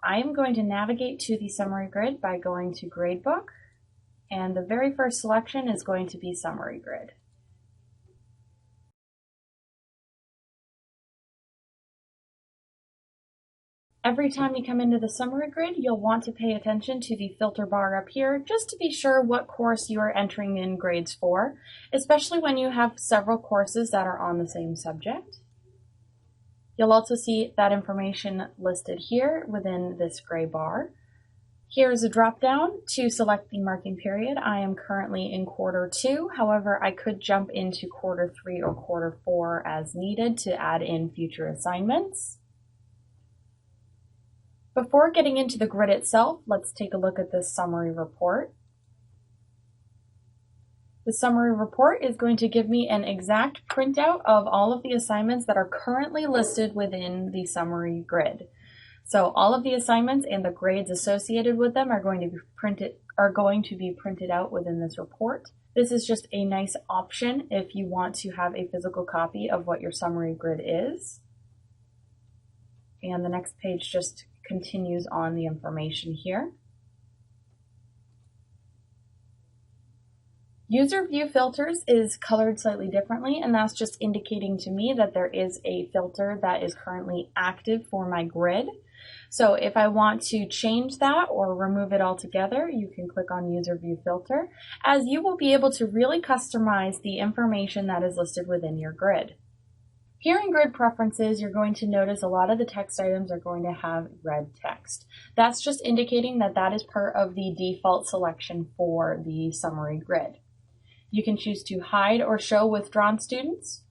I am going to navigate to the summary grid by going to Gradebook, and the very first selection is going to be Summary Grid. Every time you come into the summary grid, you'll want to pay attention to the filter bar up here just to be sure what course you are entering in grades for, especially when you have several courses that are on the same subject. You'll also see that information listed here within this gray bar. Here is a drop-down to select the marking period. I am currently in quarter 2, however, I could jump into quarter 3 or quarter 4 as needed to add in future assignments. Before getting into the grid itself, let's take a look at this summary report. The summary report is going to give me an exact printout of all of the assignments that are currently listed within the summary grid. So all of the assignments and the grades associated with them are going to be printed out within this report. This is just a nice option if you want to have a physical copy of what your summary grid is. And the next page just continues on the information here. User view filters is colored slightly differently, and that's just indicating to me that there is a filter that is currently active for my grid. So if I want to change that or remove it altogether, you can click on User View Filter, as you will be able to really customize the information that is listed within your grid. Here in Grid Preferences, you're going to notice a lot of the text items are going to have red text. That's just indicating that that is part of the default selection for the summary grid. You can choose to hide or show withdrawn students,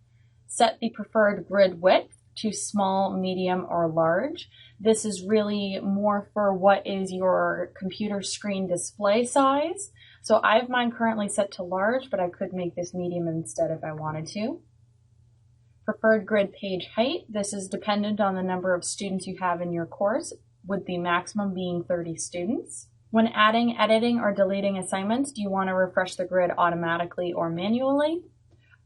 set the preferred grid width to small, medium, or large. This is really more for what is your computer screen display size. So I have mine currently set to large, but I could make this medium instead if I wanted to. Preferred grid page height. This is dependent on the number of students you have in your course, with the maximum being 30 students. When adding, editing, or deleting assignments, do you want to refresh the grid automatically or manually?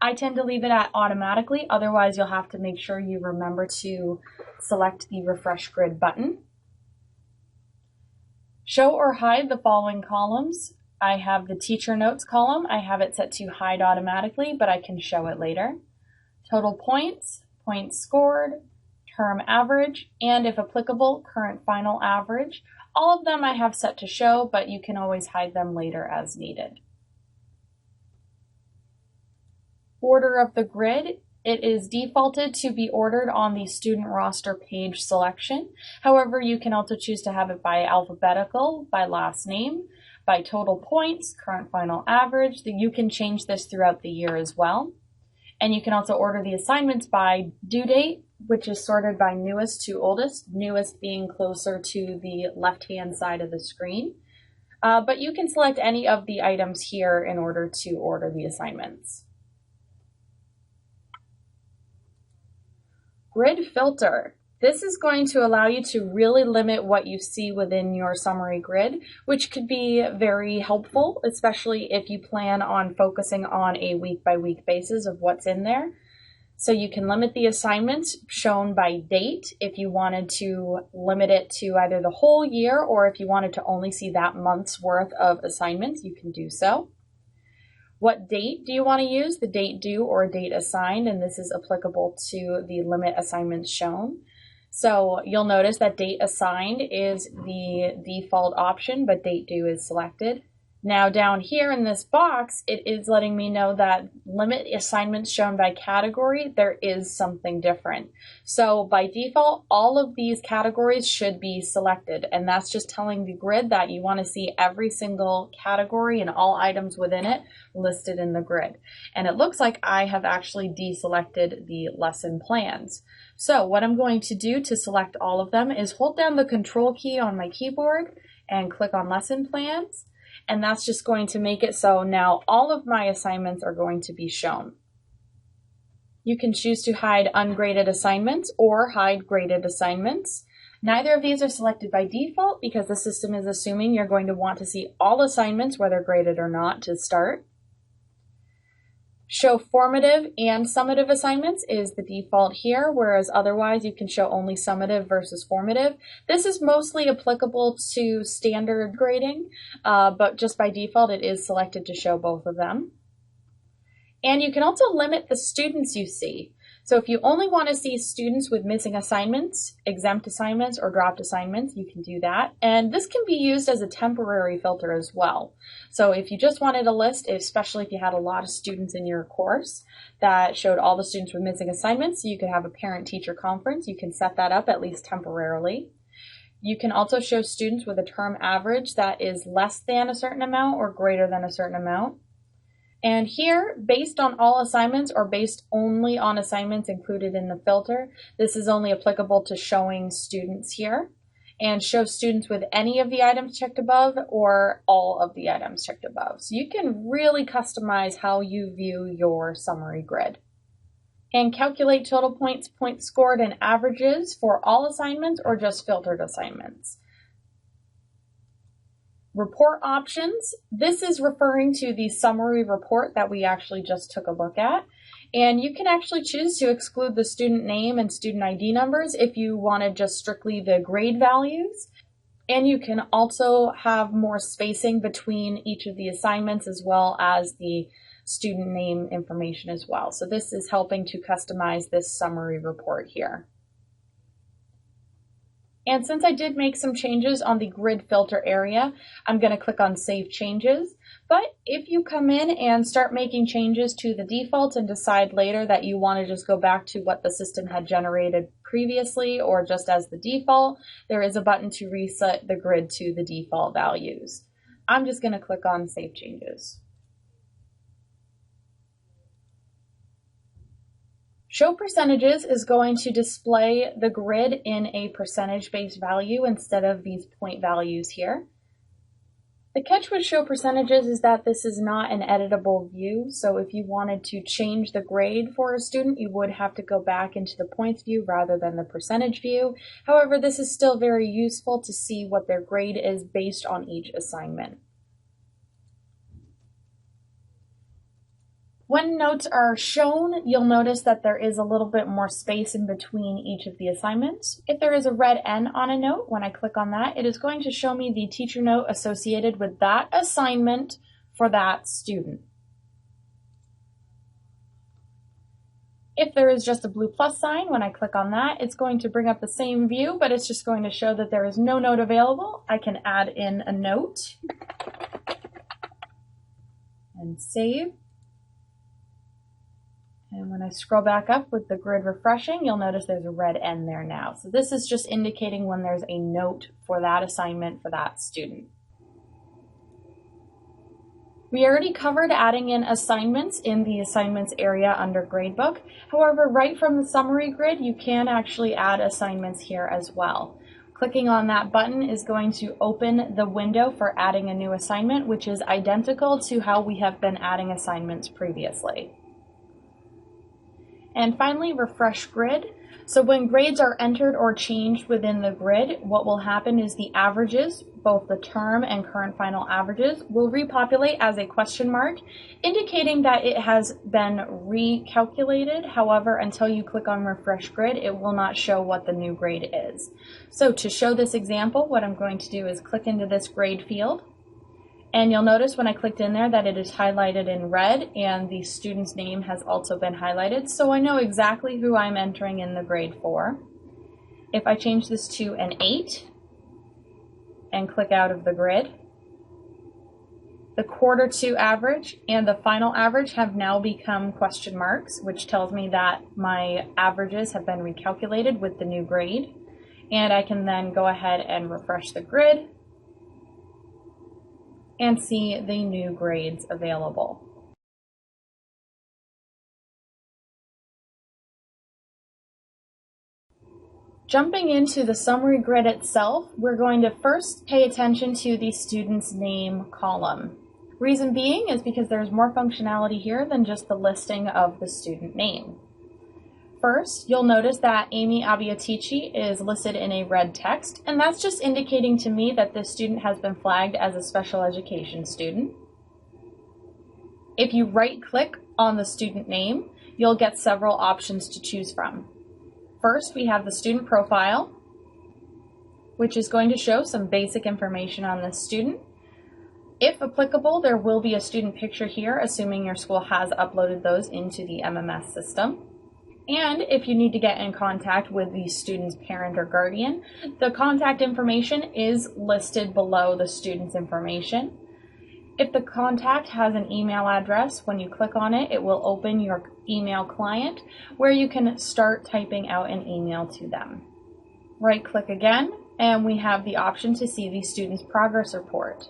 I tend to leave it at automatically, otherwise you'll have to make sure you remember to select the refresh grid button. Show or hide the following columns. I have the teacher notes column. I have it set to hide automatically, but I can show it later. Total points, points scored, term average, and if applicable, current final average. All of them I have set to show, but you can always hide them later as needed. Order of the grid. It is defaulted to be ordered on the student roster page selection. However, you can also choose to have it by alphabetical, by last name, by total points, current final average. You can change this throughout the year as well. And you can also order the assignments by due date, which is sorted by newest to oldest, newest being closer to the left-hand side of the screen. But you can select any of the items here in order to order the assignments. Grid filter. This is going to allow you to really limit what you see within your summary grid, which could be very helpful, especially if you plan on focusing on a week-by-week basis of what's in there. So you can limit the assignments shown by date if you wanted to limit it to either the whole year, or if you wanted to only see that month's worth of assignments, you can do so. What date do you want to use? The date due or date assigned, and this is applicable to the limit assignments shown. So you'll notice that date assigned is the default option, but date due is selected. Now down here in this box, it is letting me know that limit assignments shown by category, there is something different. So by default, all of these categories should be selected, and that's just telling the grid that you want to see every single category and all items within it listed in the grid. And it looks like I have actually deselected the lesson plans. So what I'm going to do to select all of them is hold down the Control key on my keyboard and click on lesson plans. And that's just going to make it so now all of my assignments are going to be shown. You can choose to hide ungraded assignments or hide graded assignments. Neither of these are selected by default because the system is assuming you're going to want to see all assignments, whether graded or not, to start. Show formative and summative assignments is the default here, whereas otherwise you can show only summative versus formative. This is mostly applicable to standard grading, but just by default it is selected to show both of them. And you can also limit the students you see. So if you only want to see students with missing assignments, exempt assignments, or dropped assignments, you can do that. And this can be used as a temporary filter as well. So if you just wanted a list, especially if you had a lot of students in your course that showed all the students with missing assignments, you could have a parent-teacher conference. You can set that up at least temporarily. You can also show students with a term average that is less than a certain amount or greater than a certain amount. And here, based on all assignments or based only on assignments included in the filter, this is only applicable to showing students here. And show students with any of the items checked above or all of the items checked above. So you can really customize how you view your summary grid. And calculate total points, points scored, and averages for all assignments or just filtered assignments. Report options. This is referring to the summary report that we actually just took a look at. And you can actually choose to exclude the student name and student ID numbers if you wanted just strictly the grade values. And you can also have more spacing between each of the assignments as well as the student name information as well. So this is helping to customize this summary report here. And since I did make some changes on the grid filter area, I'm going to click on Save Changes. But if you come in and start making changes to the defaults and decide later that you want to just go back to what the system had generated previously or just as the default, there is a button to reset the grid to the default values. I'm just going to click on Save Changes. Show percentages is going to display the grid in a percentage-based value instead of these point values here. The catch with show percentages is that this is not an editable view, so if you wanted to change the grade for a student, you would have to go back into the points view rather than the percentage view. However, this is still very useful to see what their grade is based on each assignment. When notes are shown, you'll notice that there is a little bit more space in between each of the assignments. If there is a red N on a note, when I click on that, it is going to show me the teacher note associated with that assignment for that student. If there is just a blue plus sign, when I click on that, it's going to bring up the same view, but it's just going to show that there is no note available. I can add in a note and save. And when I scroll back up with the grid refreshing, you'll notice there's a red N there now. So this is just indicating when there's a note for that assignment for that student. We already covered adding in assignments in the assignments area under gradebook. However, right from the summary grid, you can actually add assignments here as well. Clicking on that button is going to open the window for adding a new assignment, which is identical to how we have been adding assignments previously. And finally, refresh grid. So when grades are entered or changed within the grid, what will happen is the averages, both the term and current final averages, will repopulate as a question mark, indicating that it has been recalculated. However, until you click on refresh grid, it will not show what the new grade is. So to show this example, what I'm going to do is click into this grade field. And you'll notice when I clicked in there that it is highlighted in red and the student's name has also been highlighted, so I know exactly who I'm entering in the grade for. If I change this to an 8 and click out of the grid, the quarter 2 average and the final average have now become question marks, which tells me that my averages have been recalculated with the new grade. And I can then go ahead and refresh the grid and see the new grades available. Jumping into the summary grid itself, we're going to first pay attention to the student's name column. Reason being is because there's more functionality here than just the listing of the student name. First, you'll notice that Amy Abiotici is listed in a red text, and that's just indicating to me that this student has been flagged as a special education student. If you right-click on the student name, you'll get several options to choose from. First, we have the student profile, which is going to show some basic information on this student. If applicable, there will be a student picture here, assuming your school has uploaded those into the MMS system. And if you need to get in contact with the student's parent or guardian, the contact information is listed below the student's information. If the contact has an email address, when you click on it, it will open your email client where you can start typing out an email to them. Right-click again, and we have the option to see the student's progress report.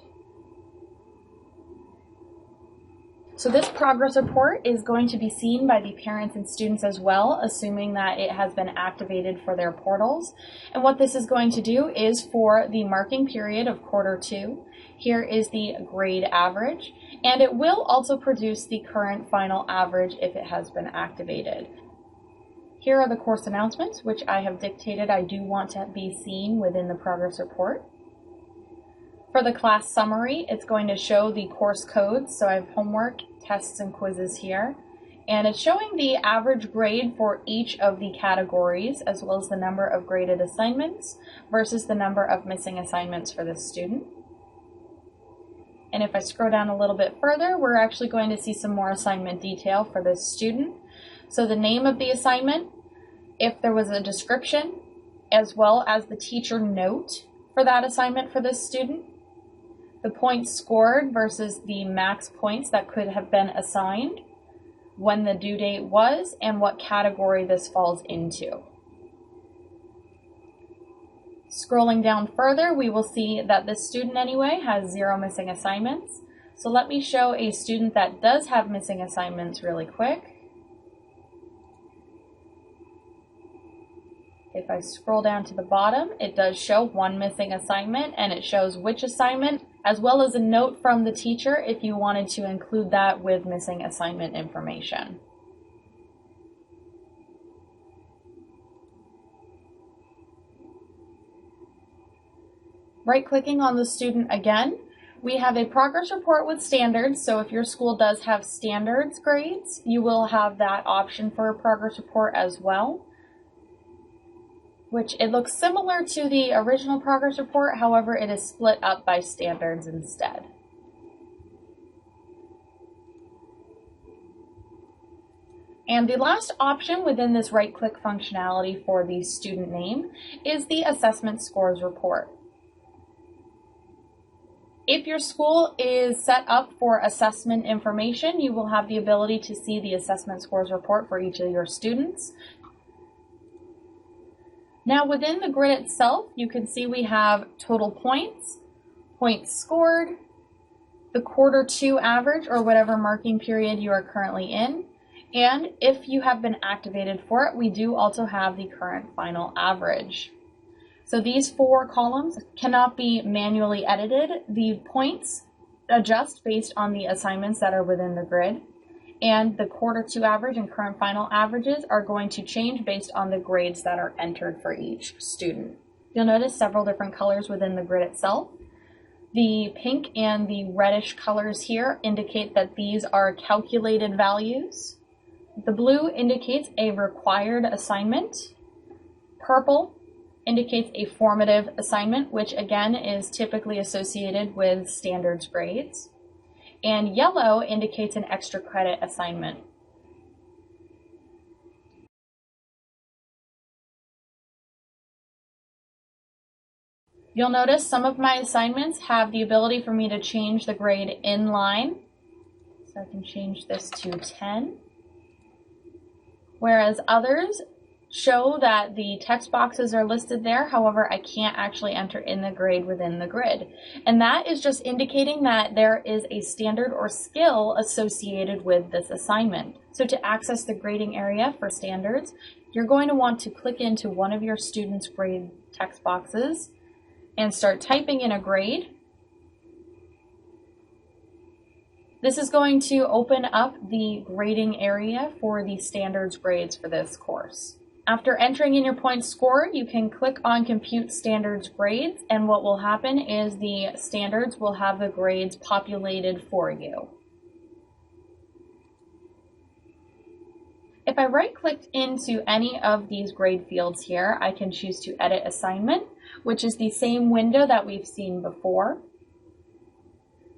So this progress report is going to be seen by the parents and students as well, assuming that it has been activated for their portals. And what this is going to do is for the marking period of Q2, here is the grade average, and it will also produce the current final average if it has been activated. Here are the course announcements, which I have dictated I do want to be seen within the progress report. For the class summary, it's going to show the course codes, so I have homework, tests, and quizzes here. And it's showing the average grade for each of the categories, as well as the number of graded assignments versus the number of missing assignments for this student. And if I scroll down a little bit further, we're actually going to see some more assignment detail for this student. So the name of the assignment, if there was a description, as well as the teacher note for that assignment for this student, the points scored versus the max points that could have been assigned, when the due date was, and what category this falls into. Scrolling down further, we will see that this student anyway has 0 missing assignments. So let me show a student that does have missing assignments really quick. If I scroll down to the bottom, it does show 1 missing assignment, and it shows which assignment, as well as a note from the teacher if you wanted to include that with missing assignment information. Right-clicking on the student again, we have a progress report with standards, so if your school does have standards grades, you will have that option for a progress report as well, which it looks similar to the original progress report, however, it is split up by standards instead. And the last option within this right-click functionality for the student name is the assessment scores report. If your school is set up for assessment information, you will have the ability to see the assessment scores report for each of your students. Now within the grid itself, you can see we have total points, points scored, the Q2 average or whatever marking period you are currently in, and if you have been activated for it, we do also have the current final average. So these 4 columns cannot be manually edited. The points adjust based on the assignments that are within the grid, and the Q2 average and current final averages are going to change based on the grades that are entered for each student. You'll notice several different colors within the grid itself. The pink and the reddish colors here indicate that these are calculated values. The blue indicates a required assignment. Purple indicates a formative assignment, which again is typically associated with standards grades. And yellow indicates an extra credit assignment. You'll notice some of my assignments have the ability for me to change the grade in line. So I can change this to 10. Whereas others show that the text boxes are listed there, however, I can't actually enter in the grade within the grid. And that is just indicating that there is a standard or skill associated with this assignment. So to access the grading area for standards, you're going to want to click into one of your students' grade text boxes and start typing in a grade. This is going to open up the grading area for the standards grades for this course. After entering in your points scored, you can click on Compute Standards Grades, and what will happen is the standards will have the grades populated for you. If I right-clicked into any of these grade fields here, I can choose to edit assignment, which is the same window that we've seen before.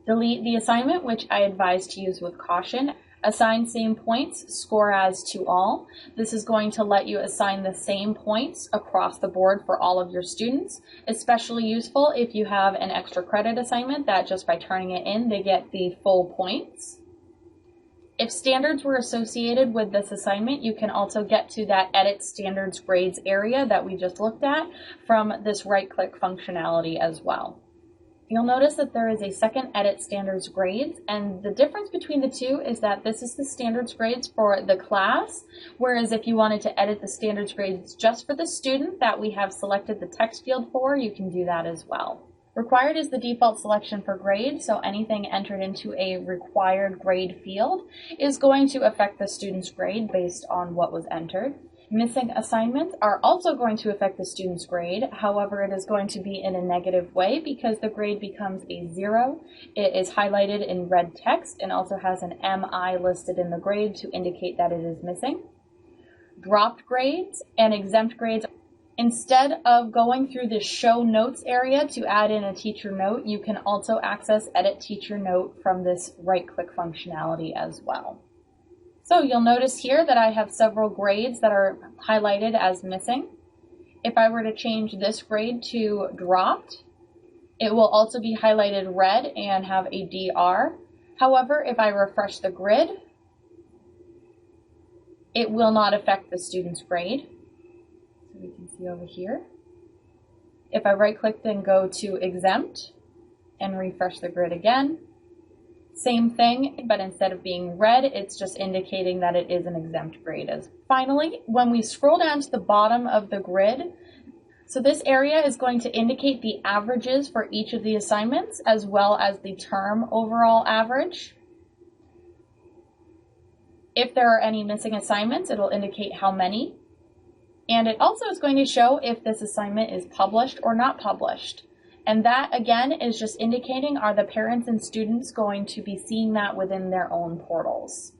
Delete the assignment, which I advise to use with caution. Assign same points, score as to all. This is going to let you assign the same points across the board for all of your students, especially useful if you have an extra credit assignment that just by turning it in, they get the full points. If standards were associated with this assignment, you can also get to that Edit Standards Grades area that we just looked at from this right-click functionality as well. You'll notice that there is a second Edit Standards Grades, and the difference between the two is that this is the standards grades for the class, whereas if you wanted to edit the standards grades just for the student that we have selected the text field for, you can do that as well. Required is the default selection for grade, so anything entered into a required grade field is going to affect the student's grade based on what was entered. Missing assignments are also going to affect the student's grade. However, it is going to be in a negative way because the grade becomes a 0. It is highlighted in red text and also has an MI listed in the grade to indicate that it is missing. Dropped grades and exempt grades. Instead of going through the show notes area to add in a teacher note, you can also access edit teacher note from this right-click functionality as well. So you'll notice here that I have several grades that are highlighted as missing. If I were to change this grade to dropped, it will also be highlighted red and have a DR. However, if I refresh the grid, it will not affect the student's grade. So we can see over here. If I right-click and go to exempt and refresh the grid again, same thing, but instead of being red, it's just indicating that it is an exempt grade. Finally, when we scroll down to the bottom of the grid, so this area is going to indicate the averages for each of the assignments as well as the term overall average. If there are any missing assignments, it'll indicate how many. And it also is going to show if this assignment is published or not published. And that, again, is just indicating, are the parents and students going to be seeing that within their own portals.